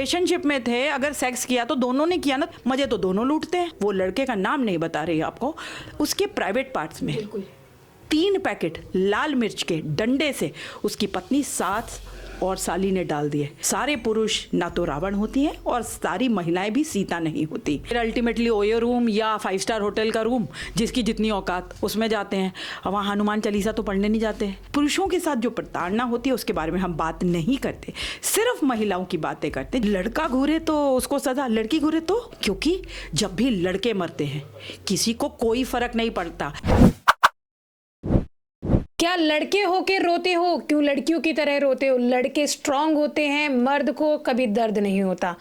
Relationship में थे, अगर सेक्स किया तो दोनों ने किया ना, मजे तो दोनों लूटते हैं। वो लड़के का नाम नहीं बता रही आपको, उसके प्राइवेट पार्ट्स में 3 पैकेट लाल मिर्च के डंडे से उसकी पत्नी सास और साली ने डाल दिए। सारे पुरुष ना तो रावण होती हैं और सारी महिलाएं भी सीता नहीं होती। फिर अल्टीमेटली ओयो रूम या 5 स्टार होटल का रूम, जिसकी जितनी औकात, उसमें जाते हैं। वहाँ हनुमान चालीसा तो पढ़ने नहीं जाते हैं। पुरुषों के साथ जो प्रताड़ना होती है उसके बारे में हम बात नहीं करते, सिर्फ महिलाओं की बातें करते। लड़का घूरे तो उसको सजा, लड़की घूरे तो, क्योंकि जब भी लड़के मरते हैं किसी को कोई फर्क नहीं पड़ता। क्या लड़के हो के रोते हो? क्यों लड़कियों की तरह रोते हो? लड़के स्ट्रांग होते हैं, मर्द को कभी दर्द नहीं होता।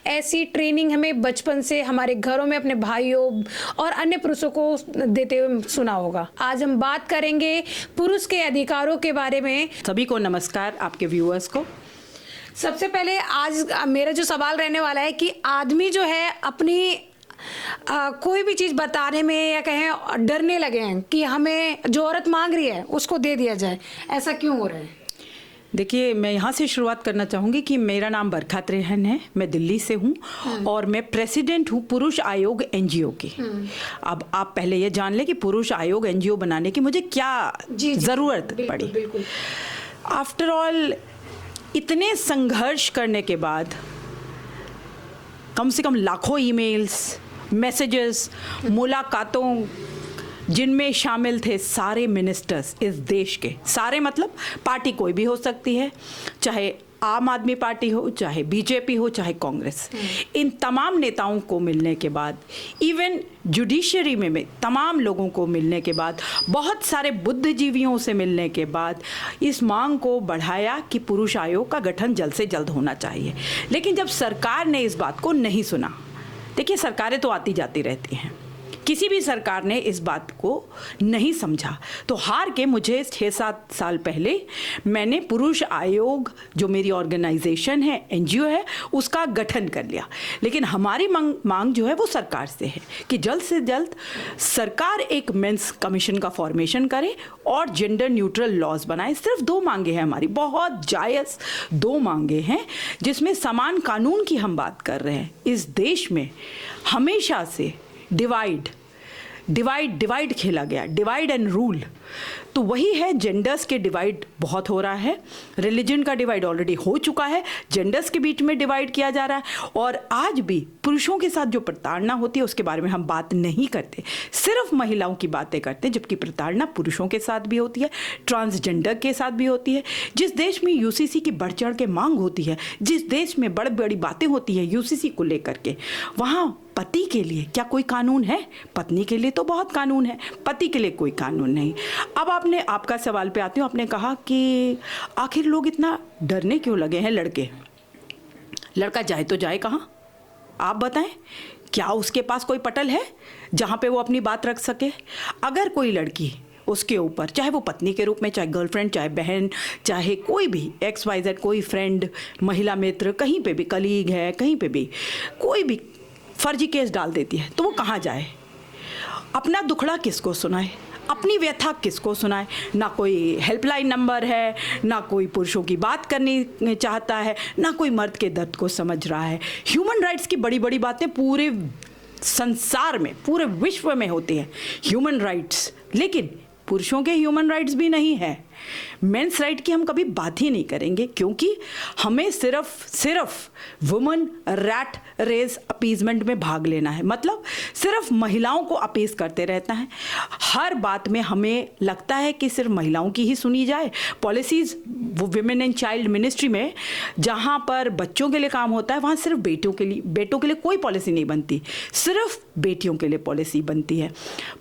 ऐसी ट्रेनिंग हमें बचपन से हमारे घरों में अपने भाइयों और अन्य पुरुषों को देते हुए सुना होगा। आज हम बात करेंगे पुरुष के अधिकारों के बारे में। सभी को नमस्कार, आपके व्यूअर्स को। सबसे पहले आज मेरा जो सवाल रहने वाला है कि आदमी जो है अपनी कोई भी चीज़ बताने में या कहें डरने लगे हैं कि हमें जो औरत मांग रही है उसको दे दिया जाए, ऐसा क्यों हो रहा है? देखिए, मैं यहाँ से शुरुआत करना चाहूँगी कि मेरा नाम बरखा त्रेहन है, मैं दिल्ली से हूँ और मैं प्रेसिडेंट हूँ पुरुष आयोग एनजीओ की। अब आप पहले ये जान लें कि पुरुष आयोग एनजीओ बनाने की मुझे क्या ज़रूरत पड़ी। आफ्टर ऑल इतने संघर्ष करने के बाद, कम से कम लाखों ईमेल्स, मैसेजेस, मुलाकातों, जिनमें शामिल थे सारे मिनिस्टर्स इस देश के, सारे मतलब पार्टी कोई भी हो सकती है, चाहे आम आदमी पार्टी हो, चाहे बीजेपी हो, चाहे कांग्रेस, इन तमाम नेताओं को मिलने के बाद, इवन जुडिशरी में तमाम लोगों को मिलने के बाद, बहुत सारे बुद्धिजीवियों से मिलने के बाद इस मांग को बढ़ाया कि पुरुष आयोग का गठन जल्द से जल्द होना चाहिए। लेकिन जब सरकार ने इस बात को नहीं सुना, देखिए सरकारें तो आती जाती रहती हैं, किसी भी सरकार ने इस बात को नहीं समझा, तो हार के मुझे 6-7 साल पहले मैंने पुरुष आयोग, जो मेरी ऑर्गेनाइजेशन है, एनजीओ है, उसका गठन कर लिया। लेकिन हमारी मांग जो है वो सरकार से है कि जल्द से जल्द सरकार एक मेंस कमीशन का फॉर्मेशन करे और जेंडर न्यूट्रल लॉज बनाए। सिर्फ 2 मांगे हैं हमारी, बहुत जायज़ 2 मांगे हैं, जिसमें समान कानून की हम बात कर रहे हैं। इस देश में हमेशा से डिवाइड खेला गया, डिवाइड एंड रूल, तो वही है। जेंडर्स के डिवाइड बहुत हो रहा है, रिलीजन का डिवाइड ऑलरेडी हो चुका है, जेंडर्स के बीच में डिवाइड किया जा रहा है, और आज भी पुरुषों के साथ जो प्रताड़ना होती है उसके बारे में हम बात नहीं करते, सिर्फ महिलाओं की बातें करते हैं, जबकि प्रताड़ना पुरुषों के साथ भी होती है, ट्रांसजेंडर के साथ भी होती है। जिस देश में यूसीसी की बढ़ चढ़ के मांग होती है, जिस देश में बड़ी बड़ी बातें होती हैं यूसीसी को लेकर के, वहाँ पति के लिए क्या कोई कानून है? पत्नी के लिए तो बहुत कानून है, पति के लिए कोई कानून नहीं। अब आपका सवाल पे आती हूँ। आपने कहा कि आखिर लोग इतना डरने क्यों लगे हैं? लड़का जाए तो जाए कहाँ? आप बताएं, क्या उसके पास कोई पटल है जहाँ पे वो अपनी बात रख सके? अगर कोई लड़की उसके ऊपर, चाहे वो पत्नी के रूप में, चाहे गर्लफ्रेंड, चाहे बहन, चाहे कोई भी XYZ, कोई फ्रेंड, महिला मित्र, कहीं पे भी कलीग है, कहीं पे भी कोई भी फर्जी केस डाल देती है, तो वो कहाँ जाए? अपना दुखड़ा किसको सुनाए? अपनी व्यथा किसको सुनाए? ना कोई हेल्पलाइन नंबर है, ना कोई पुरुषों की बात करनी चाहता है, ना कोई मर्द के दर्द को समझ रहा है। ह्यूमन राइट्स की बड़ी बड़ी बातें पूरे संसार में, पूरे विश्व में होती हैं, ह्यूमन राइट्स, लेकिन पुरुषों के ह्यूमन राइट्स भी नहीं है। मेंस राइट की हम कभी बात ही नहीं करेंगे, क्योंकि हमें सिर्फ वुमन रैट रेस अपीजमेंट में भाग लेना है। मतलब सिर्फ महिलाओं को अपीज करते रहता है। हर बात में हमें लगता है कि सिर्फ महिलाओं की ही सुनी जाए। पॉलिसीज़, वो विमेन एंड चाइल्ड मिनिस्ट्री में जहाँ पर बच्चों के लिए काम होता है, वहाँ सिर्फ बेटों के लिए कोई पॉलिसी नहीं बनती, सिर्फ बेटियों के लिए पॉलिसी बनती है।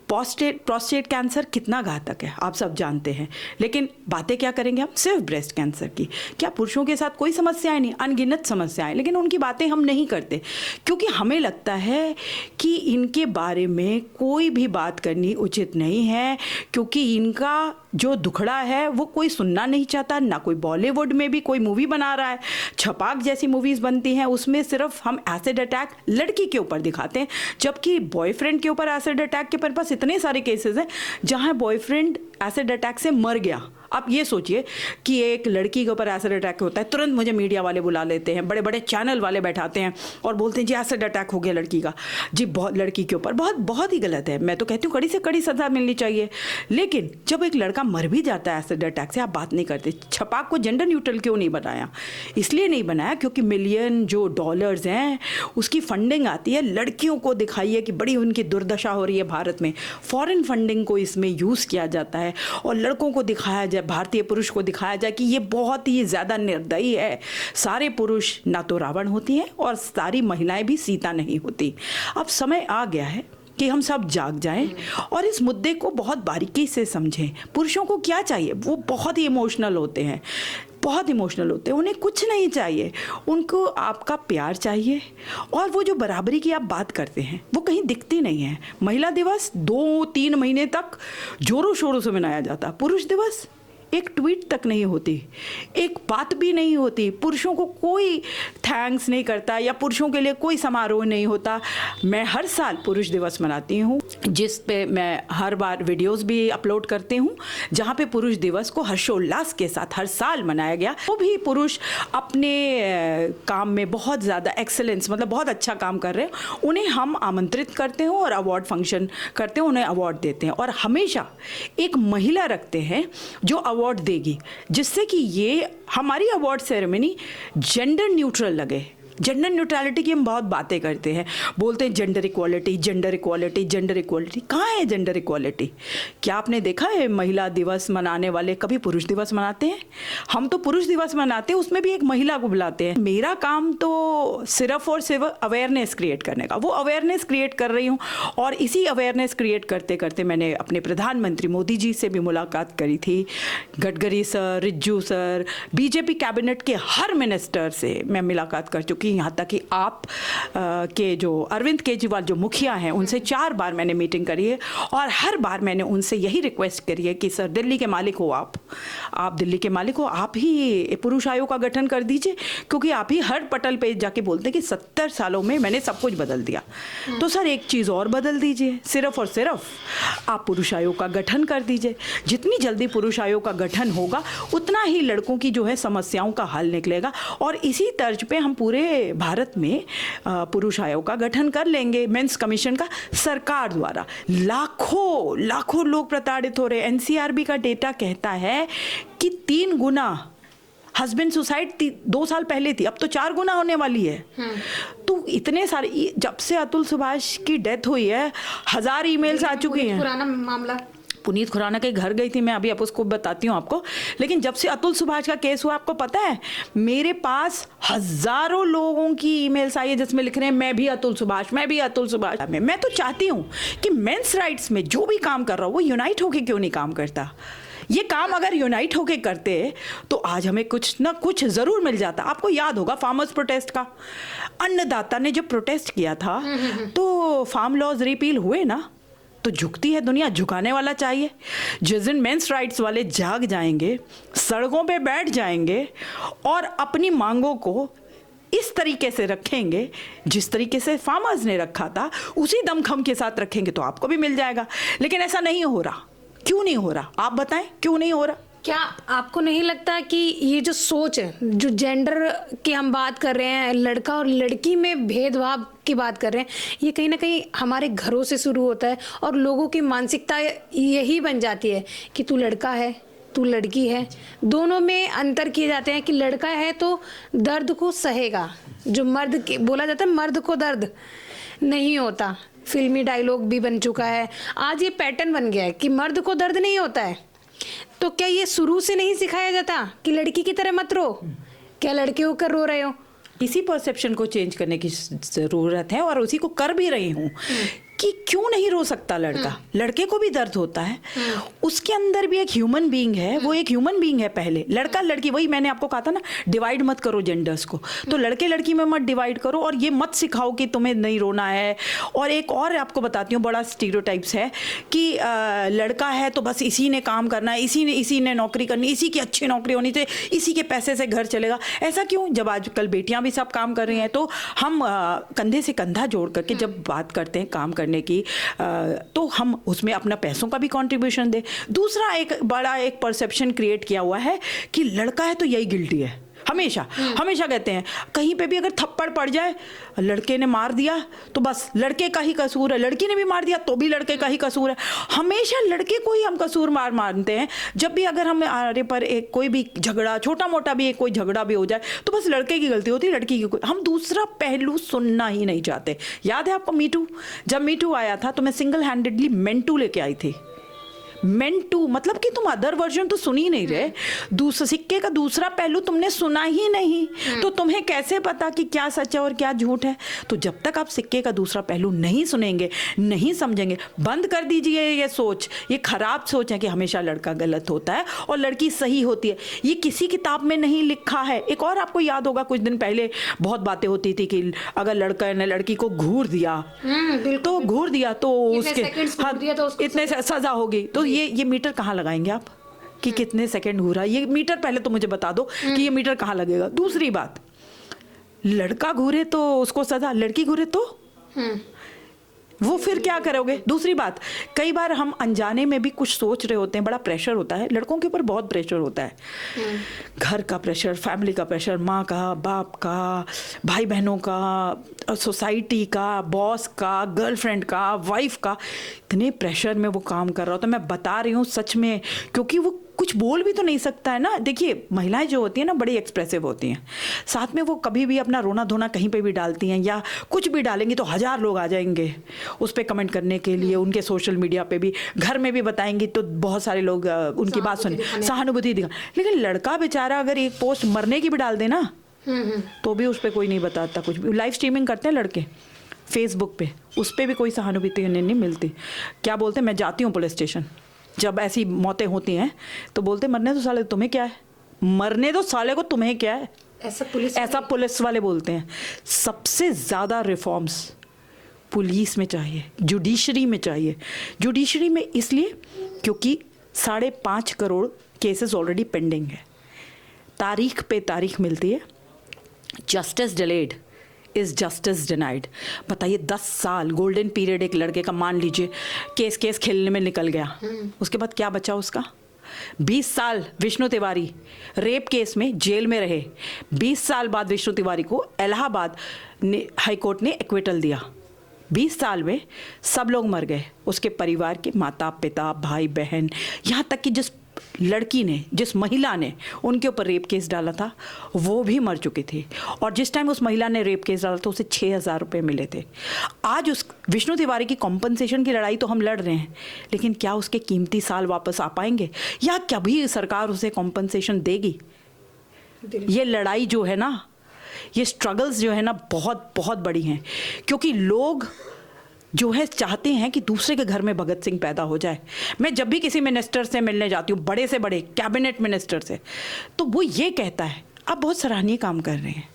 प्रोस्टेट कैंसर कितना घातक है आप सब जानते हैं, लेकिन बातें क्या करेंगे हम? सिर्फ ब्रेस्ट कैंसर की। क्या पुरुषों के साथ कोई समस्याएं नहीं? अनगिनत समस्याएं, लेकिन उनकी बातें हम नहीं करते, क्योंकि हमें लगता है कि इनके बारे में कोई भी बात करनी उचित नहीं है, क्योंकि इनका जो दुखड़ा है वो कोई सुनना नहीं चाहता। ना कोई बॉलीवुड में भी कोई मूवी बना रहा है, छपाक जैसी मूवीज़ बनती हैं, उसमें सिर्फ हम एसिड अटैक लड़की के ऊपर दिखाते हैं, जबकि बॉयफ्रेंड के ऊपर एसिड अटैक के पास इतने सारे केसेस हैं जहां बॉयफ्रेंड एसिड अटैक से मर गया आप ये सोचिए कि एक लड़की के ऊपर एसिड अटैक होता है, तुरंत मुझे मीडिया वाले बुला लेते हैं, बड़े बड़े चैनल वाले बैठाते हैं और बोलते हैं जी एसिड अटैक हो गया लड़की का, जी बहुत लड़की के ऊपर, बहुत बहुत ही गलत है। मैं तो कहती हूँ कड़ी से कड़ी सजा मिलनी चाहिए। लेकिन जब एक लड़का मर भी जाता है एसिड अटैक से, आप बात नहीं करते। छपाक को जेंडर न्यूट्रल क्यों नहीं बनाया? इसलिए नहीं बनाया क्योंकि मिलियन जो डॉलर्स हैं उसकी फंडिंग आती है, लड़कियों को दिखाइए कि बड़ी उनकी दुर्दशा हो रही है भारत में, फॉरेन फंडिंग को इसमें यूज़ किया जाता है और लड़कों को दिखाया जाए, भारतीय पुरुष को दिखाया जाए कि ये बहुत ही ज़्यादा निर्दयी है। सारे पुरुष ना तो रावण होती हैं और सारी महिलाएं भी सीता नहीं होती। अब समय आ गया है कि हम सब जाग जाएं और इस मुद्दे को बहुत बारीकी से समझें। पुरुषों को क्या चाहिए? वो बहुत ही इमोशनल होते हैं, बहुत इमोशनल होते हैं, उन्हें कुछ नहीं चाहिए, उनको आपका प्यार चाहिए। और वो जो बराबरी की आप बात करते हैं वो कहीं दिखती नहीं है। महिला दिवस 2-3 महीने तक जोरों शोरों से मनाया जाता, पुरुष दिवस एक ट्वीट तक नहीं होती, एक बात भी नहीं होती, पुरुषों को कोई थैंक्स नहीं करता या पुरुषों के लिए कोई समारोह नहीं होता। मैं हर साल पुरुष दिवस मनाती हूँ, जिस पे मैं हर बार वीडियोस भी अपलोड करती हूँ, जहाँ पे पुरुष दिवस को हर्षोल्लास के साथ हर साल मनाया गया। वो भी पुरुष अपने काम में बहुत ज़्यादा एक्सेलेंस, मतलब बहुत अच्छा काम कर रहे हैं, उन्हें हम आमंत्रित करते हैं और अवार्ड फंक्शन करते हैं, उन्हें अवार्ड देते हैं। और हमेशा एक महिला रखते हैं जो अवार्ड देगी, जिससे कि ये हमारी अवार्ड सेरेमनी जेंडर न्यूट्रल लगे। जेंडर न्यूट्रलिटी की हम बहुत बातें करते हैं, बोलते हैं gender equality, gender equality, gender equality. कहाँ है जेंडर इक्वालिटी? क्या आपने देखा है महिला दिवस मनाने वाले कभी पुरुष दिवस मनाते हैं? हम तो पुरुष दिवस मनाते हैं, उसमें भी एक महिला को बुलाते हैं। मेरा काम तो सिर्फ और सिर्फ अवेयरनेस क्रिएट करने का, वो अवेयरनेस क्रिएट कर रही हूँ। और इसी अवेयरनेस क्रिएट करते करते मैंने अपने प्रधानमंत्री मोदी जी से भी मुलाकात करी थी, Gadkari sir, Rijju sir, BJP cabinet के हर मिनिस्टर से मैं मुलाकात कर चुकी, यहाँ तक कि आप के जो अरविंद केजरीवाल जो मुखिया हैं उनसे 4 बार मैंने मीटिंग करी है। और हर बार मैंने उनसे यही रिक्वेस्ट करी है कि सर दिल्ली के मालिक हो आप दिल्ली के मालिक हो, आप ही पुरुष आयोग का गठन कर दीजिए, क्योंकि आप ही हर पटल पे जाके बोलते हैं कि 70 सालों में मैंने सब कुछ बदल दिया। तो सर एक चीज़ और बदल दीजिए, सिर्फ और सिर्फ आप पुरुष आयोग का गठन कर दीजिए। जितनी जल्दी पुरुष आयोग का गठन होगा उतना ही लड़कों की जो है समस्याओं का हल निकलेगा। और इसी तर्ज पे हम पूरे भारत में पुरुष आयोग का गठन कर लेंगे, मेंस कमीशन का, सरकार द्वारा। लाखों लोग प्रताड़ित हो रहे हैं। एनसीआरबी का डेटा कहता है कि 3 गुना हस्बैंड सुसाइड 2 साल पहले थी, अब तो 4 गुना होने वाली है। तो इतने सारे, जब से अतुल सुभाष की डेथ हुई है 1000 ईमेल्स आ चुकी हैं। पुराना मामला, पुनीत खुराना के घर गई थी मैं, अभी आप उसको बताती हूँ आपको। लेकिन जब से अतुल सुभाष का केस हुआ, आपको पता है मेरे पास हजारों लोगों की ईमेल्स आई है जिसमें लिख रहे हैं मैं भी अतुल सुभाष, मैं भी अतुल सुभाष। मैं तो चाहती हूँ कि मेंस राइट्स में जो भी काम कर रहा हो वो यूनाइट होके क्यों नहीं काम करता। ये काम अगर यूनाइट होके करते तो आज हमें कुछ ना कुछ ज़रूर मिल जाता। आपको याद होगा फार्मर्स प्रोटेस्ट का, अन्नदाता ने जब प्रोटेस्ट किया था तो फार्म लॉज रिपील हुए ना, तो झुकती है दुनिया, झुकाने वाला चाहिए। जिस दिन मेंस राइट्स वाले जाग जाएंगे, सड़कों पे बैठ जाएंगे और अपनी मांगों को इस तरीके से रखेंगे जिस तरीके से फार्मर्स ने रखा था, उसी दमखम के साथ रखेंगे तो आपको भी मिल जाएगा। लेकिन ऐसा नहीं हो रहा। क्यों नहीं हो रहा? आप बताएं क्यों नहीं हो रहा? क्या आपको नहीं लगता कि ये जो सोच है, जो जेंडर की हम बात कर रहे हैं, लड़का और लड़की में भेदभाव की बात कर रहे हैं, ये कहीं ना कहीं हमारे घरों से शुरू होता है और लोगों की मानसिकता यही बन जाती है कि तू लड़का है, तू लड़की है। दोनों में अंतर किए जाते हैं कि लड़का है तो दर्द को सहेगा, जो बोला जाता है मर्द को दर्द नहीं होता। फिल्मी डायलॉग भी बन चुका है, आज ये पैटर्न बन गया है कि मर्द को दर्द नहीं होता है। तो क्या ये शुरू से नहीं सिखाया जाता कि लड़की की तरह मत रो? क्या लड़के होकर रो रहे हो? इसी परसेप्शन को चेंज करने की ज़रूरत है और उसी को कर भी रही हूँ कि क्यों नहीं रो सकता लड़का। लड़के को भी दर्द होता है, उसके अंदर भी एक ह्यूमन बीइंग है, वो एक ह्यूमन बीइंग है। पहले लड़का लड़की, वही मैंने आपको कहा था ना, डिवाइड मत करो जेंडर्स को। तो लड़के लड़की में मत डिवाइड करो और ये मत सिखाओ कि तुम्हें नहीं रोना है। और एक और आपको बताती हूँ, बड़ा स्टीरियोटाइप्स है कि लड़का है तो बस इसी ने काम करना है, इसी ने नौकरी करनी, इसी की अच्छी नौकरी होनी चाहिए, इसी के पैसे से घर चलेगा। ऐसा क्यों? जब आजकल बेटियां भी सब काम कर रही हैं तो हम कंधे से कंधा जोड़ करके जब बात करते हैं, काम करते करने की, तो हम उसमें अपना पैसों का भी कंट्रीब्यूशन दें। दूसरा एक बड़ा एक परसेप्शन क्रिएट किया हुआ है कि लड़का है तो यही गिल्टी है। हमेशा हमेशा कहते हैं कहीं पे भी अगर थप्पड़ पड़ जाए, लड़के ने मार दिया तो बस लड़के का ही कसूर है, लड़की ने भी मार दिया तो भी लड़के का ही कसूर है। हमेशा लड़के को ही हम कसूर मानते हैं। जब भी अगर हम आरे पर एक कोई भी झगड़ा, छोटा मोटा भी एक कोई झगड़ा भी हो जाए तो बस लड़के की गलती होती है, लड़की की हम दूसरा पहलू सुनना ही नहीं चाहते। याद है आपको मीटू? जब मीटू आया था तो मैं सिंगल हैंडेडली मेंटू लेके आई थी। मेंटू मतलब कि तुम अदर वर्जन तो सुन ही नहीं रहे, दूसरे सिक्के का दूसरा पहलू तुमने सुना ही नहीं, तो तुम्हें कैसे पता कि क्या सच है और क्या झूठ है? तो जब तक आप सिक्के का दूसरा पहलू नहीं सुनेंगे, नहीं समझेंगे, बंद कर दीजिए ये सोच। ये खराब सोच है कि हमेशा लड़का गलत होता है और लड़की सही होती है। ये किसी किताब में नहीं लिखा है। एक और आपको याद होगा कुछ दिन पहले बहुत बातें होती थी कि अगर लड़का ने लड़की को घूर दिया तो घूर दिया तो उसके इतने सजा होगी। तो ये मीटर कहाँ लगाएंगे आप कि कितने सेकंड घूरा? ये मीटर पहले तो मुझे बता दो कि ये मीटर कहाँ लगेगा। दूसरी बात, लड़का घूरे तो उसको सजा, लड़की घूरे तो वो फिर क्या करोगे? दूसरी बात, कई बार हम अनजाने में भी कुछ सोच रहे होते हैं, बड़ा प्रेशर होता है लड़कों के ऊपर, बहुत प्रेशर होता है, घर का प्रेशर, फैमिली का प्रेशर, माँ का, बाप का, भाई बहनों का, सोसाइटी का, बॉस का, गर्लफ्रेंड का, वाइफ का। इतने प्रेशर में वो काम कर रहा होता है। मैं बता रही हूँ सच में, क्योंकि वो कुछ बोल भी तो नहीं सकता है ना। देखिए महिलाएं जो होती हैं ना बड़ी एक्सप्रेसिव होती हैं, साथ में वो कभी भी अपना रोना धोना कहीं पे भी डालती हैं या कुछ भी डालेंगी तो 1000 लोग आ जाएंगे उस पर कमेंट करने के लिए, उनके सोशल मीडिया पे भी, घर में भी बताएंगी तो बहुत सारे लोग उनकी बात सुने, सहानुभूति दिखा। लेकिन लड़का बेचारा अगर एक पोस्ट मरने की भी डाल दे ना तो भी उस पर कोई नहीं बताता कुछ भी। लाइव स्ट्रीमिंग करते हैं लड़के फेसबुक पे, उस पर भी कोई सहानुभूति नहीं मिलती। क्या बोलते हैं, मैं जाती हूँ पुलिस स्टेशन, जब ऐसी मौतें होती हैं तो बोलते मरने तो साले तुम्हें क्या है, मरने तो साले को तुम्हें क्या है, ऐसा पुलिस वाले बोलते हैं। सबसे ज़्यादा रिफॉर्म्स पुलिस में चाहिए, जुडिशरी में चाहिए। जुडिशरी में इसलिए क्योंकि 5.5 करोड़ केसेस ऑलरेडी पेंडिंग है, तारीख पे तारीख मिलती है। Justice delayed is justice denied. बताइए 10 साल गोल्डन पीरियड एक लड़के का, मान लीजिए केस खेलने में निकल गया, उसके बाद क्या बचा उसका? 20 साल विष्णु तिवारी रेप केस में जेल में रहे। 20 साल बाद विष्णु तिवारी को इलाहाबाद हाई कोर्ट ने एक्विटल दिया। 20 साल में सब लोग मर गए, उसके परिवार के माता पिता, भाई बहन, यहाँ तक कि जिस लड़की ने, जिस महिला ने उनके ऊपर रेप केस डाला था वो भी मर चुकी थी। और जिस टाइम उस महिला ने रेप केस डाला था उसे 6000 रुपये मिले थे। आज उस विष्णु तिवारी की कॉम्पनसेशन की लड़ाई तो हम लड़ रहे हैं, लेकिन क्या उसके कीमती साल वापस आ पाएंगे या कभी सरकार उसे कॉम्पनसेशन देगी? ये लड़ाई जो है ना, ये स्ट्रगल्स जो है ना बहुत बहुत बड़ी हैं, क्योंकि लोग जो है चाहते हैं कि दूसरे के घर में भगत सिंह पैदा हो जाए। मैं जब भी किसी मिनिस्टर से मिलने जाती हूँ, बड़े से बड़े कैबिनेट मिनिस्टर से, तो वो ये कहता है आप बहुत सराहनीय काम कर रहे हैं,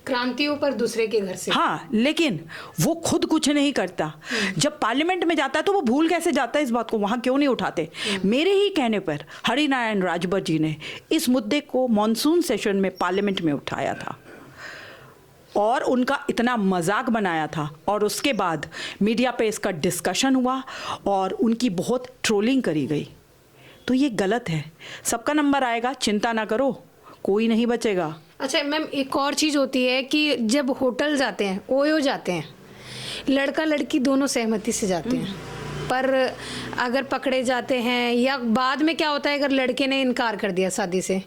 क्रांतियों पर दूसरे के घर से। हाँ, लेकिन वो खुद कुछ नहीं करता। जब पार्लियामेंट में जाता है तो वो भूल कैसे जाता है इस बात को, वहाँ क्यों नहीं उठाते? मेरे ही कहने पर हरिनारायण राजभर जी ने इस मुद्दे को मॉनसून सेशन में पार्लियामेंट में उठाया था और उनका इतना मजाक बनाया था, और उसके बाद मीडिया पे इसका डिस्कशन हुआ और उनकी बहुत ट्रोलिंग करी गई। तो ये गलत है। सबका नंबर आएगा, चिंता ना करो, कोई नहीं बचेगा। अच्छा मैम, एक और चीज़ होती है कि जब होटल जाते हैं, ओयो जाते हैं, लड़का लड़की दोनों सहमति से जाते हैं, पर अगर पकड़े जाते हैं या बाद में क्या होता है अगर लड़के ने इनकार कर दिया शादी से,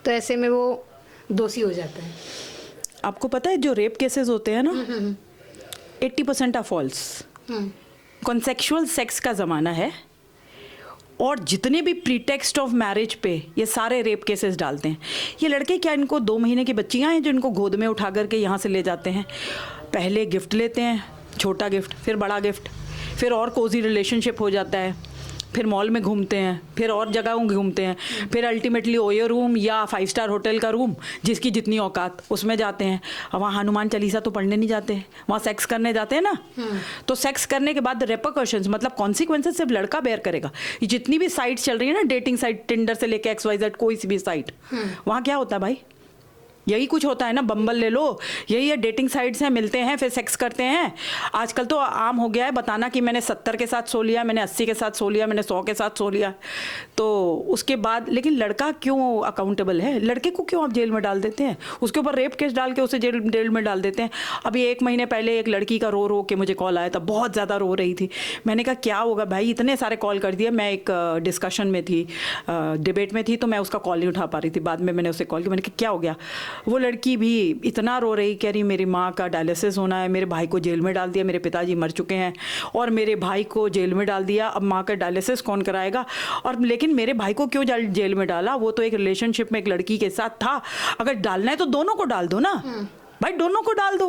तो ऐसे में वो दोषी हो जाता है। आपको पता है जो रेप केसेस होते हैं ना, 80% आर फॉल्स। कॉन्सेक्सुअल सेक्स का ज़माना है और जितने भी प्रीटेक्स्ट ऑफ मैरिज पे ये सारे रेप केसेस डालते हैं। ये लड़के क्या, इनको 2 महीने की बच्चियां हैं जो इनको गोद में उठा करके यहाँ से ले जाते हैं। पहले गिफ्ट लेते हैं, छोटा गिफ्ट, फिर बड़ा गिफ्ट, फिर और कोजी रिलेशनशिप हो जाता है, फिर मॉल में घूमते हैं, फिर और जगहों घूमते हैं, फिर अल्टीमेटली ओयो रूम या 5 स्टार होटल का रूम, जिसकी जितनी औकात, उसमें जाते हैं। अब वहाँ हनुमान चालीसा तो पढ़ने नहीं जाते हैं, वहाँ सेक्स करने जाते हैं ना। तो सेक्स करने के बाद रेपरकशंस, मतलब कॉन्सिक्वेंसेस सिर्फ लड़का बेयर करेगा। ये जितनी भी साइट चल रही है ना, डेटिंग साइट, टिंडर से लेके XYZ, कोई सी भी साइट, वहाँ क्या होता है भाई, यही कुछ होता है ना, बम्बल ले लो, यही है, डेटिंग साइट्स हैं, मिलते हैं फिर सेक्स करते हैं। आजकल तो आम हो गया है बताना कि मैंने 70 के साथ सो लिया, मैंने 80 के साथ सो लिया, मैंने 100 के साथ सो लिया। तो उसके बाद लेकिन लड़का क्यों अकाउंटेबल है? लड़के को क्यों आप जेल में डाल देते हैं? उसके ऊपर रेप केस डाल के उसे जेल में डाल देते हैं। अभी 1 महीने पहले एक लड़की का रो के मुझे कॉल आया था, बहुत ज़्यादा रो रही थी। मैंने कहा क्या होगा भाई, इतने सारे कॉल कर दिए। मैं एक डिस्कशन में थी, डिबेट में थी, तो मैं उसका कॉल नहीं उठा पा रही थी। बाद में मैंने उसे कॉल किया, मैंने कहा क्या हो गया? वो लड़की भी इतना रो रही, कह रही मेरी माँ का डायलिसिस होना है, मेरे भाई को जेल में डाल दिया, मेरे पिताजी मर चुके हैं और मेरे भाई को जेल में डाल दिया, अब माँ का डायलिसिस कौन कराएगा? और लेकिन मेरे भाई को क्यों जेल में डाला? वो तो एक रिलेशनशिप में एक लड़की के साथ था। अगर डालना है तो दोनों को डाल दो ना भाई, दोनों को डाल दो।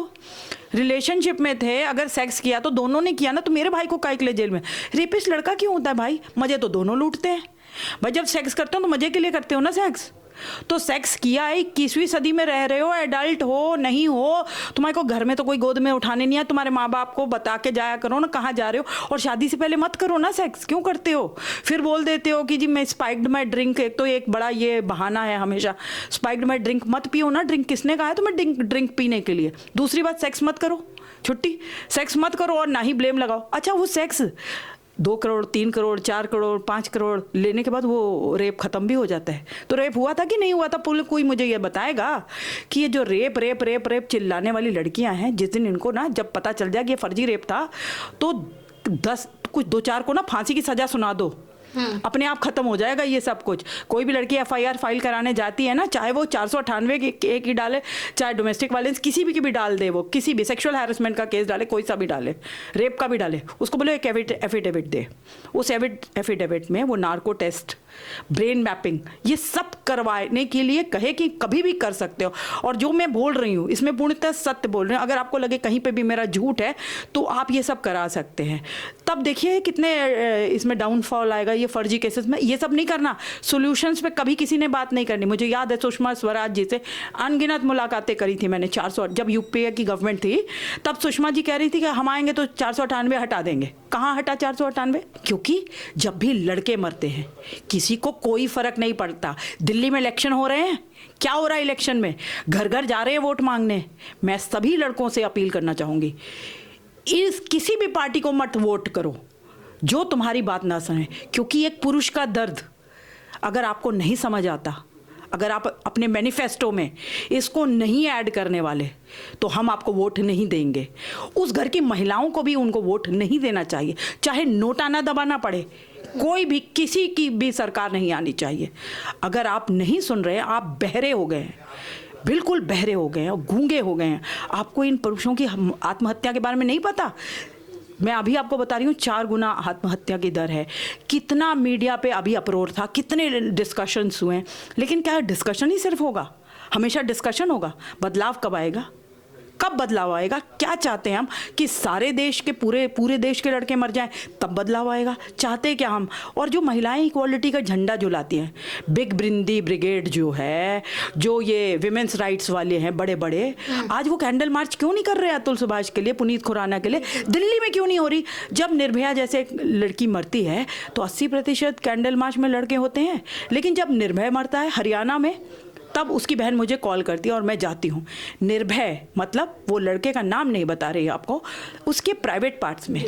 रिलेशनशिप में थे, अगर सेक्स किया तो दोनों ने किया ना, तो मेरे भाई को काहे के लिए जेल में? रेपिस्ट लड़का क्यों होता है भाई? मजे तो दोनों लूटते हैं भाई। जब सेक्स करते हो तो मजे के लिए करते हो ना सेक्स। तो सेक्स किया है, 21वीं सदी में रह रहे हो, एडल्ट हो नहीं हो, तुम्हारे को घर में तो कोई गोद में उठाने नहीं है, तुम्हारे माँ बाप को बता के जाया करो ना कहाँ जा रहे हो। और शादी से पहले मत करो ना सेक्स, क्यों करते हो? फिर बोल देते हो कि जी मैं स्पाइक्ड माई ड्रिंक। एक तो एक बड़ा ये बहाना है हमेशा, स्पाइक्ड माई ड्रिंक। मत पियो ना ड्रिंक, किसने कहा है तुम्हें ड्रिंक पीने के लिए? दूसरी बात, सेक्स मत करो, छुट्टी, सेक्स मत करो और ना ही ब्लेम लगाओ। अच्छा वो सेक्स 2 करोड़ 3 करोड़ 4 करोड़ 5 करोड़ लेने के बाद वो रेप खत्म भी हो जाता है। तो रेप हुआ था कि नहीं हुआ था? कोई मुझे ये बताएगा कि ये जो रेप चिल्लाने वाली लड़कियां हैं, जिस दिन इनको ना जब पता चल जाए कि ये फर्जी रेप था, तो 10 कुछ 2-4 को ना फांसी की सजा सुना दो, अपने आप खत्म हो जाएगा ये सब कुछ। कोई भी लड़की FIR फाइल कराने जाती है ना, चाहे वो 498 की डाले, चाहे डोमेस्टिक वायलेंस किसी भी की भी डाल दे, वो किसी भी सेक्सुअल हैरेसमेंट का केस डाले, कोई सा भी डाले, रेप का भी डाले, उसको बोले एक एफिडेविट दे। उस एफिडेविट में वो नार्को टेस्ट, ब्रेन मैपिंग, ये सब करवाने के लिए कहे कि कभी भी कर सकते हो। और जो मैं बोल रही हूँ इसमें पूर्णतः सत्य बोल रही हूँ। अगर आपको लगे कहीं पे भी मेरा झूठ है तो आप ये सब करा सकते हैं। तब देखिए कितने इसमें डाउनफॉल आएगा ये फर्जी केसेस में। ये सब नहीं करना, सॉल्यूशंस पे कभी किसी ने बात नहीं करनी। मुझे याद है सुषमा स्वराज जी से अनगिनत मुलाकातें करी थी मैंने, 400, जब यूपीए की गवर्नमेंट थी तब सुषमा जी कह रही थी कि हम आएंगे तो 498 हटा देंगे। कहाँ हटा 498? क्योंकि जब भी लड़के मरते हैं किसी को कोई फर्क नहीं पड़ता। दिल्ली में इलेक्शन हो रहे हैं, क्या हो रहा है इलेक्शन में? घर घर जा रहे हैं वोट मांगने। मैं सभी लड़कों से अपील करना चाहूंगी, इस किसी भी पार्टी को मत वोट करो जो तुम्हारी बात ना सुने, क्योंकि एक पुरुष का दर्द अगर आपको नहीं समझ आता, अगर आप अपने मैनिफेस्टो में इसको नहीं ऐड करने वाले, तो हम आपको वोट नहीं देंगे। उस घर की महिलाओं को भी उनको वोट नहीं देना चाहिए, चाहे नोटाना दबाना पड़े, कोई भी किसी की भी सरकार नहीं आनी चाहिए। अगर आप नहीं सुन रहे, आप बहरे हो गए हैं, बिल्कुल बहरे हो गए हैं और गूंगे हो गए हैं, आपको इन पुरुषों की आत्महत्या के बारे में नहीं पता। मैं अभी आपको बता रही हूँ 4 गुना आत्महत्या की दर है। कितना मीडिया पे अभी अपरोर था, कितने डिस्कशंस हुए, लेकिन क्या डिस्कशन ही सिर्फ होगा? हमेशा डिस्कशन होगा? बदलाव कब आएगा? कब बदलाव आएगा? क्या चाहते हैं हम कि सारे देश के पूरे देश के लड़के मर जाएं तब बदलाव आएगा? चाहते क्या हम? और जो महिलाएं इक्वालिटी का झंडा झुलाती हैं, बिग बिंदी ब्रिगेड जो है, जो ये विमेंस राइट्स वाले हैं बड़े बड़े, आज वो कैंडल मार्च क्यों नहीं कर रहे अतुल सुभाष के लिए, पुनीत खुराना के लिए? दिल्ली में क्यों नहीं हो रही? जब निर्भया जैसे एक लड़की मरती है तो 80% कैंडल मार्च में लड़के होते हैं, लेकिन जब निर्भया मरता है हरियाणा में, तब उसकी बहन मुझे कॉल करती है और मैं जाती हूँ। निर्भय मतलब वो लड़के का नाम नहीं बता रही आपको, उसके प्राइवेट पार्ट्स में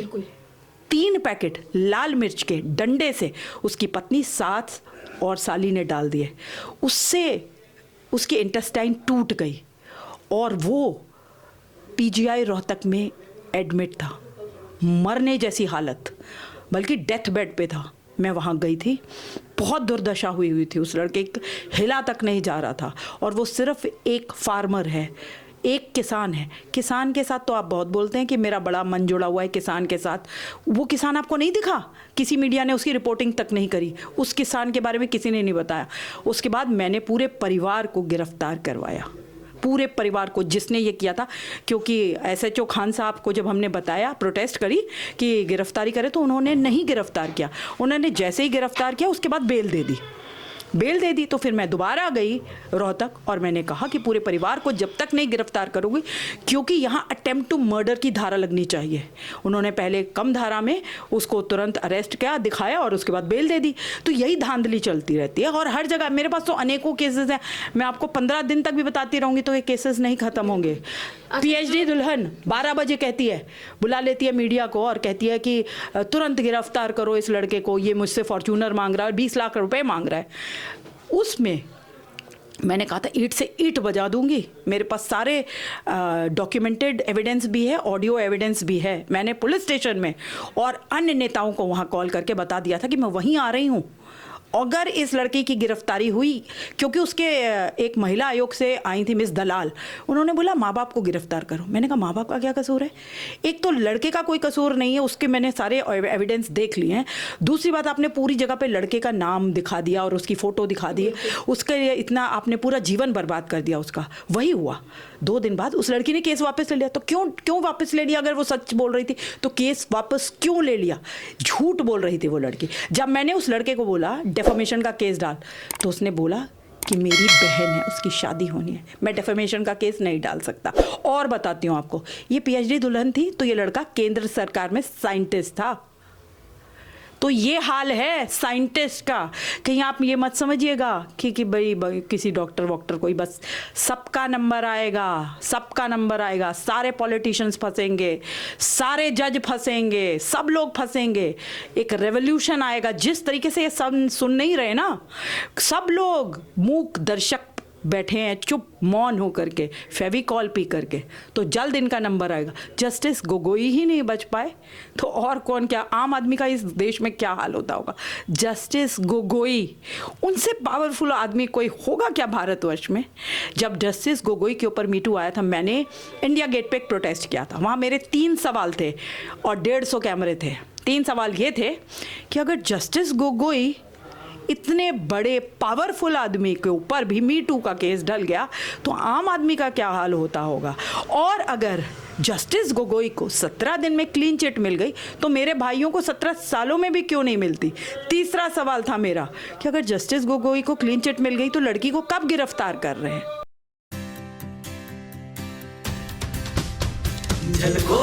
3 पैकेट लाल मिर्च के डंडे से उसकी पत्नी सास और साली ने डाल दिए। उससे उसकी इंटेस्टाइन टूट गई और वो PGI रोहतक में एडमिट था, मरने जैसी हालत, बल्कि डेथ बेड पे था। मैं वहाँ गई थी, बहुत दुर्दशा हुई थी उस लड़के, हिला तक नहीं जा रहा था। और वो सिर्फ एक फार्मर है, एक किसान है। किसान के साथ तो आप बहुत बोलते हैं कि मेरा बड़ा मन जुड़ा हुआ है किसान के साथ, वो किसान आपको नहीं दिखा? किसी मीडिया ने उसकी रिपोर्टिंग तक नहीं करी, उस किसान के बारे में किसी ने नहीं बताया। उसके बाद मैंने पूरे परिवार को गिरफ्तार करवाया, पूरे परिवार को, जिसने ये किया था। क्योंकि SHO खान साहब को जब हमने बताया, प्रोटेस्ट करी कि गिरफ्तारी करे, तो उन्होंने नहीं गिरफ्तार किया। उन्होंने जैसे ही गिरफ्तार किया उसके बाद बेल दे दी। बेल दे दी। तो फिर मैं दोबारा गई रोहतक और मैंने कहा कि पूरे परिवार को जब तक नहीं गिरफ्तार करोगी, क्योंकि यहाँ अटेम्प्ट टू मर्डर की धारा लगनी चाहिए। उन्होंने पहले कम धारा में उसको तुरंत अरेस्ट किया, दिखाया और उसके बाद बेल दे दी। तो यही धांधली चलती रहती है और हर जगह मेरे पास तो अनेकों केसेस हैं। मैं आपको 15 दिन तक भी बताती रहूँगी तो ये केसेस नहीं खत्म होंगे। पीएचडी दुल्हन 12 बजे कहती है, बुला लेती है मीडिया को और कहती है कि तुरंत गिरफ्तार करो इस लड़के को, ये मुझसे फॉर्च्यूनर मांग रहा है, 20 लाख रुपए मांग रहा है। उसमें मैंने कहा था ईंट से ईंट बजा दूंगी। मेरे पास सारे डॉक्यूमेंटेड एविडेंस भी है, ऑडियो एविडेंस भी है। मैंने पुलिस स्टेशन में और अन्य नेताओं को वहाँ कॉल करके बता दिया था कि मैं वहीं आ रही हूँ। अगर इस लड़की की गिरफ्तारी हुई, क्योंकि उसके एक महिला आयोग से आई थी मिस दलाल, उन्होंने बोला माँ बाप को गिरफ्तार करो। मैंने कहा माँ बाप का क्या कसूर है? एक तो लड़के का कोई कसूर नहीं है, उसके मैंने सारे एविडेंस देख लिए हैं। दूसरी बात, आपने पूरी जगह पे लड़के का नाम दिखा दिया और उसकी फ़ोटो दिखा दी, उसके लिए इतना आपने पूरा जीवन बर्बाद कर दिया उसका। वही हुआ। 2 दिन बाद उस लड़की ने केस वापस ले लिया। तो क्यों वापस ले लिया? अगर वो सच बोल रही थी तो केस वापस क्यों ले लिया? झूठ बोल रही थी वो लड़की। जब मैंने उस लड़के को बोला डेफेमेशन का केस डाल, तो उसने बोला कि मेरी बहन है, उसकी शादी होनी है, मैं डेफेमेशन का केस नहीं डाल सकता। और बताती हूँ आपको, ये पीएचडी दुल्हन थी तो ये लड़का केंद्र सरकार में साइंटिस्ट था। तो ये हाल है साइंटिस्ट का। कहीं आप ये मत समझिएगा कि भाई किसी डॉक्टर वॉक्टर कोई, बस सबका नंबर आएगा, सबका नंबर आएगा। सारे पॉलिटिशियंस फंसेंगे, सारे जज फंसेंगे, सब लोग फंसेंगे। एक रेवोल्यूशन आएगा। जिस तरीके से ये सब सुन नहीं रहे ना, सब लोग मूक दर्शक बैठे हैं चुप मौन हो करके, फेविकॉल पी करके, तो जल्द इनका नंबर आएगा। जस्टिस गोगोई ही नहीं बच पाए तो और कौन? क्या आम आदमी का इस देश में क्या हाल होता होगा? जस्टिस गोगोई, उनसे पावरफुल आदमी कोई होगा क्या भारतवर्ष में? जब जस्टिस गोगोई के ऊपर मीटू आया था, मैंने इंडिया गेट पे एक प्रोटेस्ट किया था। वहाँ मेरे 3 सवाल थे और 150 कैमरे थे। 3 सवाल ये थे कि अगर जस्टिस गोगोई इतने बड़े पावरफुल आदमी के ऊपर भी मीटू का केस डल गया तो आम आदमी का क्या हाल होता होगा? और अगर जस्टिस गोगोई को 17 दिन में क्लीन चिट मिल गई तो मेरे भाइयों को 17 सालों में भी क्यों नहीं मिलती? तीसरा सवाल था मेरा कि अगर जस्टिस गोगोई को क्लीन चिट मिल गई तो लड़की को कब गिरफ्तार कर रहे हैं? झलको